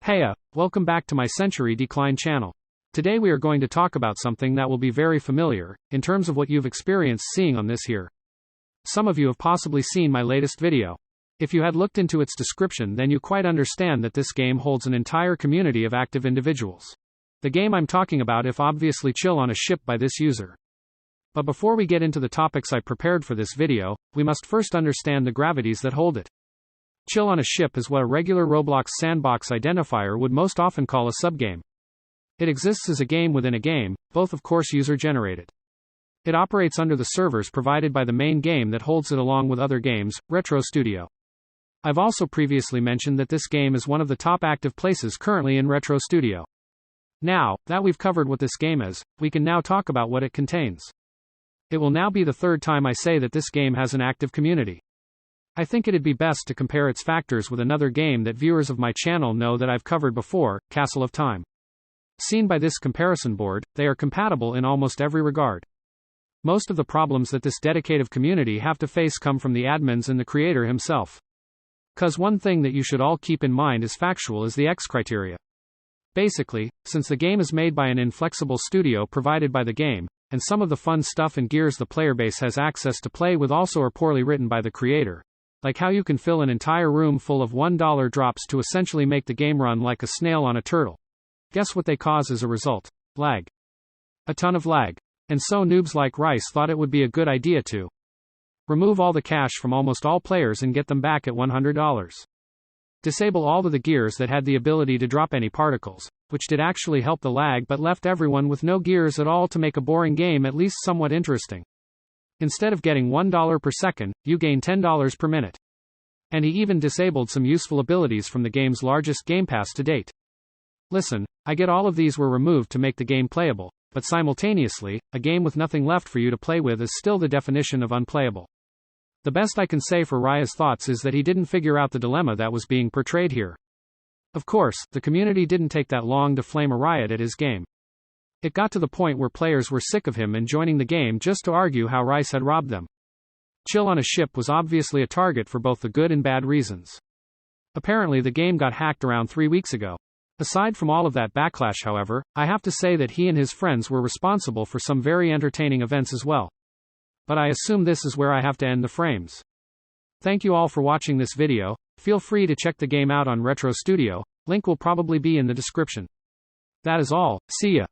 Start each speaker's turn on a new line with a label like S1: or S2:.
S1: Heya, welcome back to my Century Decline channel. Today we are going to talk about something that will be very familiar, in terms of what you've experienced seeing on this here. Some of you have possibly seen my latest video. If you had looked into its description, then you quite understand that this game holds an entire community of active individuals. The game I'm talking about is obviously Chill on a Ship by this user. But before we get into the topics I prepared for this video, we must first understand the gravities that hold it. Chill on a Ship is what a regular Roblox sandbox identifier would most often call a subgame. It exists as a game within a game, both of course user-generated. It operates under the servers provided by the main game that holds it along with other games, Retro Studio. I've also previously mentioned that this game is one of the top active places currently in Retro Studio. Now, that we've covered what this game is, we can now talk about what it contains. It will now be the third time I say that this game has an active community. I think it'd be best to compare its factors with another game that viewers of my channel know that I've covered before, Castle of Time. Seen by this comparison board, they are compatible in almost every regard. Most of the problems that this dedicated community have to face come from the admins and the creator himself. 'Cause one thing that you should all keep in mind is factual is the X criteria. Basically, since the game is made by an inflexible studio provided by the game, and some of the fun stuff and gears the player base has access to play with also are poorly written by the creator. Like how you can fill an entire room full of $1 drops to essentially make the game run like a snail on a turtle. Guess what they cause as a result? Lag. A ton of lag. And so noobs like Rice thought it would be a good idea to remove all the cash from almost all players and get them back at $100. Disable all of the gears that had the ability to drop any particles, which did actually help the lag but left everyone with no gears at all to make a boring game at least somewhat interesting. Instead of getting $1 per second, you gain $10 per minute. And he even disabled some useful abilities from the game's largest Game Pass to date. Listen, I get all of these were removed to make the game playable, but simultaneously, a game with nothing left for you to play with is still the definition of unplayable. The best I can say for Raya's thoughts is that he didn't figure out the dilemma that was being portrayed here. Of course, the community didn't take that long to flame a riot at his game. It got to the point where players were sick of him and joining the game just to argue how Rice had robbed them. Chill on a Ship was obviously a target for both the good and bad reasons. Apparently the game got hacked around 3 weeks ago. Aside from all of that backlash, however, I have to say that he and his friends were responsible for some very entertaining events as well. But I assume this is where I have to end the frames. Thank you all for watching this video. Feel free to check the game out on Retro Studio, link will probably be in the description. That is all, see ya.